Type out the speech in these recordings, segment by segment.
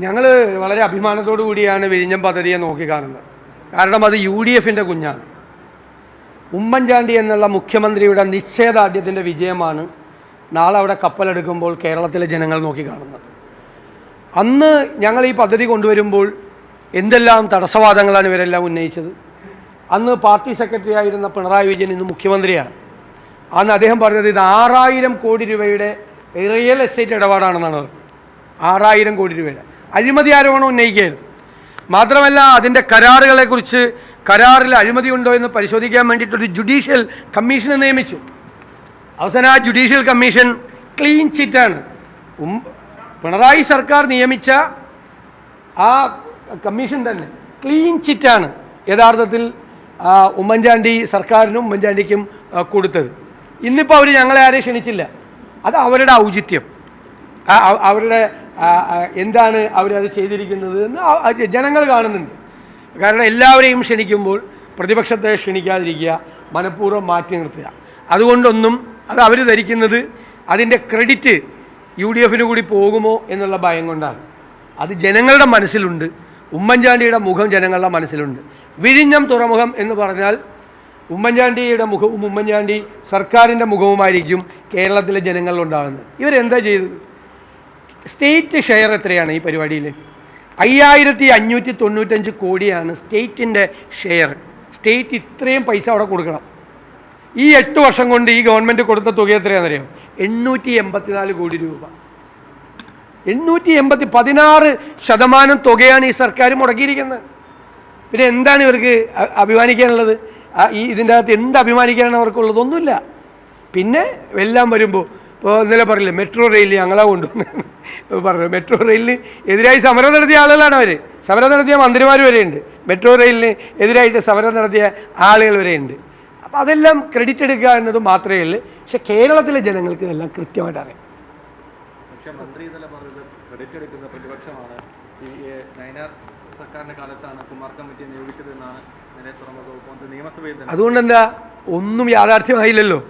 ഞങ്ങൾ വളരെ അഭിമാനത്തോടു കൂടിയാണ് വിഴിഞ്ഞം പദ്ധതിയെ നോക്കിക്കാണുന്നത്. കാരണം അത് UDFിൻ്റെ കുഞ്ഞാണ്. ഉമ്മൻചാണ്ടി എന്നുള്ള മുഖ്യമന്ത്രിയുടെ നിശ്ചയദാർഢ്യത്തിൻ്റെ വിജയമാണ് നാളെ അവിടെ കപ്പലെടുക്കുമ്പോൾ കേരളത്തിലെ ജനങ്ങൾ നോക്കിക്കാണുന്നത്. അന്ന് ഞങ്ങൾ ഈ പദ്ധതി കൊണ്ടുവരുമ്പോൾ എന്തെല്ലാം തടസ്സവാദങ്ങളാണ് ഇവരെല്ലാം ഉന്നയിച്ചത്. അന്ന് പാർട്ടി സെക്രട്ടറി ആയിരുന്ന പിണറായി വിജയൻ ഇന്ന് മുഖ്യമന്ത്രിയാണ്. അന്ന് അദ്ദേഹം പറഞ്ഞത് ഇത് 6000 കോടി രൂപയുടെ റിയൽ എസ്റ്റേറ്റ് ഇടപാടാണെന്നാണ് പറഞ്ഞത്. 6000 കോടി രൂപയുടെ അഴിമതി ആരോപണം ഉന്നയിക്കുകയായിരുന്നു. മാത്രമല്ല അതിൻ്റെ കരാറുകളെക്കുറിച്ച് കരാറിൽ അഴിമതി ഉണ്ടോ എന്ന് പരിശോധിക്കാൻ വേണ്ടിയിട്ടൊരു ജുഡീഷ്യൽ കമ്മീഷനെ നിയമിച്ചു. അവസാനം ആ ജുഡീഷ്യൽ കമ്മീഷൻ ക്ലീൻ ചിറ്റാണ്. പിണറായി സർക്കാർ നിയമിച്ച ആ കമ്മീഷൻ തന്നെ ക്ലീൻ ചിറ്റാണ് യഥാർത്ഥത്തിൽ ഉമ്മൻചാണ്ടി സർക്കാരിനും ഉമ്മൻചാണ്ടിക്കും കൊടുത്തത്. ഇന്നിപ്പോൾ അവർ ഞങ്ങളെ ആരെയും ക്ഷണിച്ചില്ല. അത് അവരുടെ ഔചിത്യം, അവരുടെ എന്താണ് അവരത് ചെയ്തിരിക്കുന്നത് എന്ന് ജനങ്ങൾ കാണുന്നുണ്ട്. കാരണം എല്ലാവരെയും ക്ഷണിക്കുമ്പോൾ പ്രതിപക്ഷത്തെ ക്ഷണിക്കാതിരിക്കുക, മനഃപൂർവ്വം മാറ്റി നിർത്തുക. അതുകൊണ്ടൊന്നും അത് അവർ ധരിക്കുന്നത് അതിൻ്റെ ക്രെഡിറ്റ് UDFിന് കൂടി പോകുമോ എന്നുള്ള ഭയം കൊണ്ടാണ്. അത് ജനങ്ങളുടെ മനസ്സിലുണ്ട്. ഉമ്മൻചാണ്ടിയുടെ മുഖം ജനങ്ങളുടെ മനസ്സിലുണ്ട്. വിഴിഞ്ഞം തുറമുഖം എന്ന് പറഞ്ഞാൽ ഉമ്മൻചാണ്ടിയുടെ മുഖവും ഉമ്മൻചാണ്ടി സർക്കാരിൻ്റെ മുഖവുമായിരിക്കും കേരളത്തിലെ ജനങ്ങളിലുണ്ടാകുന്നത്. ഇവരെന്താ ചെയ്തത്? സ്റ്റേറ്റ് ഷെയർ എത്രയാണ് ഈ പരിപാടിയിൽ? 5595 കോടിയാണ് സ്റ്റേറ്റിൻ്റെ ഷെയർ. സ്റ്റേറ്റ് ഇത്രയും പൈസ അവിടെ കൊടുക്കണം. ഈ 8 വർഷം കൊണ്ട് ഈ ഗവൺമെൻറ് കൊടുത്ത തുക എത്രയാണെന്നറിയോ? 884 കോടി രൂപ. 16% തുകയാണ് ഈ സർക്കാർ മുടക്കിയിരിക്കുന്നത്. പിന്നെ എന്താണ് ഇവർക്ക് അഭിമാനിക്കാനുള്ളത്? ഇതിൻ്റെ അകത്ത് എന്ത് അഭിമാനിക്കാനാണ് അവർക്കുള്ളത്? ഒന്നുമില്ല. പിന്നെ എല്ലാം വരുമ്പോൾ ഇപ്പോൾ ഇന്നലെ പറയില്ലേ മെട്രോ റെയിൽ ഞങ്ങളാ കൊണ്ടുവന്ന് പറഞ്ഞു. മെട്രോ റെയിലിന് എതിരായി സമരം നടത്തിയ ആളുകളാണ് അവർ. സമരം നടത്തിയ മന്ത്രിമാർ വരെയുണ്ട്. മെട്രോ റെയിലിന് എതിരായിട്ട് സമരം നടത്തിയ ആളുകൾ വരെയുണ്ട്. അപ്പോൾ അതെല്ലാം ക്രെഡിറ്റ് എടുക്കുക എന്നത് മാത്രമേ ഉള്ളൂ. പക്ഷെ കേരളത്തിലെ ജനങ്ങൾക്ക് ഇതെല്ലാം കൃത്യമായിട്ട് അറിയാം. പക്ഷേ മന്ത്രി ഇതല്ല പറഞ്ഞത് ക്രെഡിറ്റ് എടുക്കുന്ന പ്രതിപക്ഷമാണ്. ഈ നയനാർ സർക്കാരിൻ്റെ കാലത്താണ് കുമാർ കമ്മിറ്റിയെ നിയോഗിച്ചതെന്നാണ് തുറമുഖ വകുപ്പ് നിയമസഭയിൽ. അതുകൊണ്ടെന്താ ഒന്നും യാഥാർത്ഥ്യമായില്ലല്ലോ.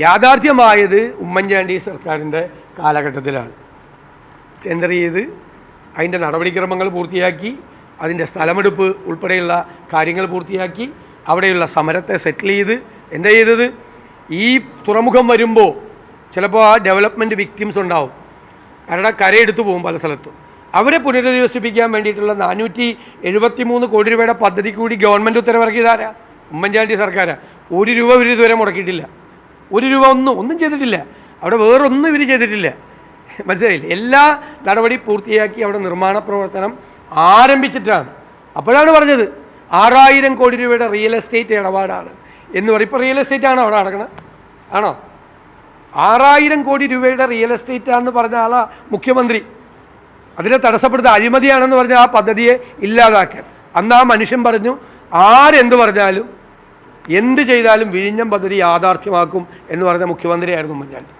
യാഥാർത്ഥ്യമായത് ഉമ്മൻചാണ്ടി സർക്കാരിൻ്റെ കാലഘട്ടത്തിലാണ്. ടെൻഡർ ചെയ്ത് അതിൻ്റെ നടപടിക്രമങ്ങൾ പൂർത്തിയാക്കി, അതിൻ്റെ സ്ഥലമെടുപ്പ് ഉൾപ്പെടെയുള്ള കാര്യങ്ങൾ പൂർത്തിയാക്കി, അവിടെയുള്ള സമരത്തെ സെറ്റിൽ ചെയ്ത് എന്താ ചെയ്തത്? ഈ തുറമുഖം വരുമ്പോൾ ചിലപ്പോൾ ആ ഡെവലപ്മെൻറ്റ് വിക്ടിംസ് ഉണ്ടാവും. കാരണം കരയെടുത്തു പോകും പല സ്ഥലത്തും. അവരെ പുനരധിവസിപ്പിക്കാൻ വേണ്ടിയിട്ടുള്ള 473 കോടി രൂപയുടെ പദ്ധതി കൂടി ഗവൺമെൻറ് ഉത്തരവിറക്കിയതാരാ? ഉമ്മൻചാണ്ടി സർക്കാരാണ്. 1 രൂപ ഇവർ ഇതുവരെ മുടക്കിയിട്ടില്ല. 1 രൂപ ഒന്നും ചെയ്തിട്ടില്ല. അവിടെ വേറൊന്നും ഇവർ ചെയ്തിട്ടില്ല. മനസ്സിലായില്ലേ? എല്ലാ നടപടി പൂർത്തിയാക്കി അവിടെ നിർമ്മാണ പ്രവർത്തനം ആരംഭിച്ചിട്ടാണ്. അപ്പോഴാണ് പറഞ്ഞത് 6000 കോടി രൂപയുടെ റിയൽ എസ്റ്റേറ്റ് ഇടപാടാണ് എന്ന് പറയും. ഇപ്പോൾ റിയൽ എസ്റ്റേറ്റ് ആണോ അവിടെ നടക്കണം? ആണോ? 6000 കോടി രൂപയുടെ റിയൽ എസ്റ്റേറ്റാണെന്ന് പറഞ്ഞ ആളാ മുഖ്യമന്ത്രി. അതിനെ തടസ്സപ്പെടുത്തുക അഴിമതിയാണെന്ന് പറഞ്ഞ ആ പദ്ധതിയെ ഇല്ലാതാക്കാൻ. അന്ന് ആ മനുഷ്യൻ പറഞ്ഞു ആരെന്ത് പറഞ്ഞാലും എന്ത് ചെയ്താലും വിഴിഞ്ഞം പദ്ധതി യാഥാർത്ഥ്യമാക്കും എന്ന് പറഞ്ഞ മുഖ്യമന്ത്രിയായിരുന്നു ഉമ്മൻചാണ്ടി.